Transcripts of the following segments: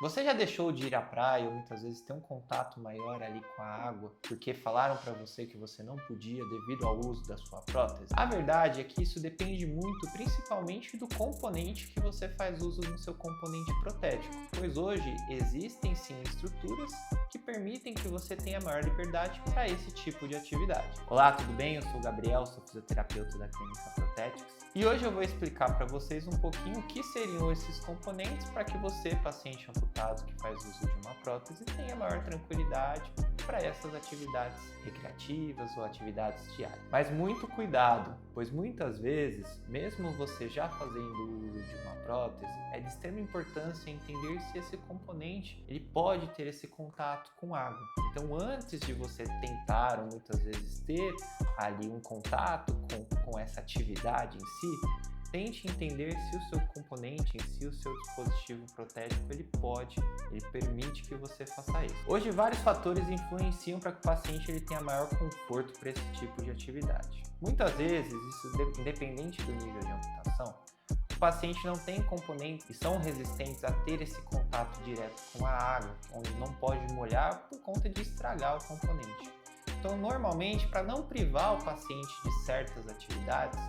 Você já deixou de ir à praia ou muitas vezes ter um contato maior ali com a água porque falaram para você que você não podia devido ao uso da sua prótese? A verdade é que isso depende muito, principalmente do componente que você faz uso no seu componente protético, pois hoje existem sim estruturas que permitem que você tenha maior liberdade para esse tipo de atividade. Olá, tudo bem? Eu sou o Gabriel, sou fisioterapeuta da Clínica Protetics e hoje eu vou explicar para vocês um pouquinho o que seriam esses componentes para que você, paciente amputado que faz uso de uma prótese, tenha maior tranquilidade para essas atividades recreativas ou atividades diárias. Mas muito cuidado, pois muitas vezes, mesmo você já fazendo uso de uma prótese, é de extrema importância entender se esse componente ele pode ter esse contato com água. Então, antes de você tentar ou muitas vezes ter ali um contato com essa atividade em si, tente entender se o seu componente em si, o seu dispositivo protético, ele permite que você faça isso. Hoje, vários fatores influenciam para que o paciente ele tenha maior conforto para esse tipo de atividade. Muitas vezes, isso independente do nível de amputação, o paciente não tem componentes que são resistentes a ter esse contato direto com a água, onde não pode molhar por conta de estragar o componente. Então, normalmente, para não privar o paciente de certas atividades,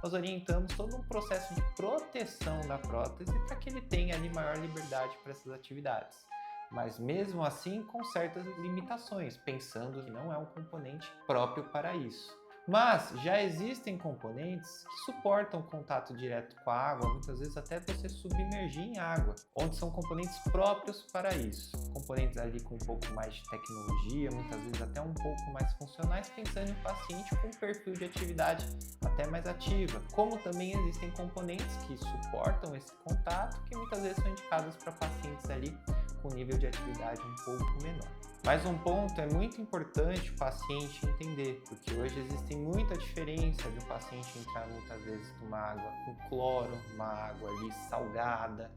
nós orientamos todo um processo de proteção da prótese para que ele tenha ali maior liberdade para essas atividades. Mas mesmo assim com certas limitações, pensando que não é um componente próprio para isso. Mas já existem componentes que suportam contato direto com a água, muitas vezes até você submergir em água, onde são componentes próprios para isso. Componentes ali com um pouco mais de tecnologia, muitas vezes até um pouco mais funcionais, pensando em um paciente com um perfil de atividade até mais ativa. Como também existem componentes que suportam esse contato, que muitas vezes são indicados para pacientes ali com nível de atividade um pouco menor. Mas um ponto é muito importante o paciente entender, porque hoje existe muita diferença de um paciente entrar muitas vezes numa água com cloro, uma água ali salgada,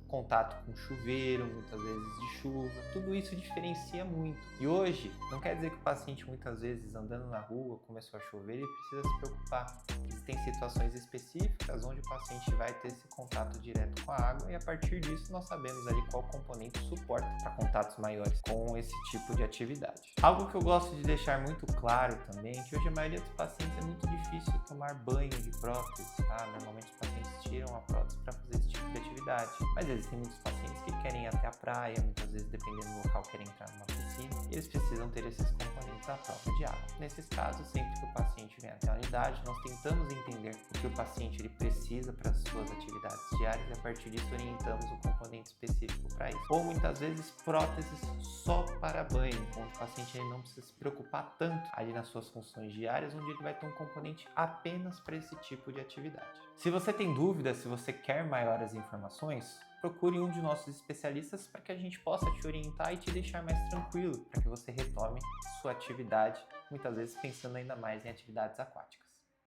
contato com chuveiro, muitas vezes de chuva, tudo isso diferencia muito. E hoje, não quer dizer que o paciente muitas vezes andando na rua, começou a chover, ele precisa se preocupar. Existem situações específicas onde o paciente vai ter esse contato direto com a água e a partir disso nós sabemos ali qual componente suporta para contatos maiores com esse tipo de atividade. Algo que eu gosto de deixar muito claro também é que hoje a maioria dos pacientes é muito difícil tomar banho de prótese, tá? Normalmente os pacientes tiram a prótese para fazer esse tipo de atividade, mas existem muitos pacientes que querem ir até a praia, muitas vezes dependendo do local querem entrar numa piscina, e eles precisam ter esses componentes à prova de água. Nesses casos, sempre que o paciente vem até a unidade, nós tentamos entender o que o paciente ele precisa para as suas atividades diárias e a partir disso orientamos o componente específico para isso. Ou muitas vezes próteses só para banho, onde o paciente ele não precisa se preocupar tanto ali nas suas funções diárias, onde ele vai ter um componente apenas para esse tipo de atividade. Se você tem dúvidas, se você quer maiores informações, procure um de nossos especialistas para que a gente possa te orientar e te deixar mais tranquilo, para que você retome sua atividade, muitas vezes pensando ainda mais em atividades aquáticas.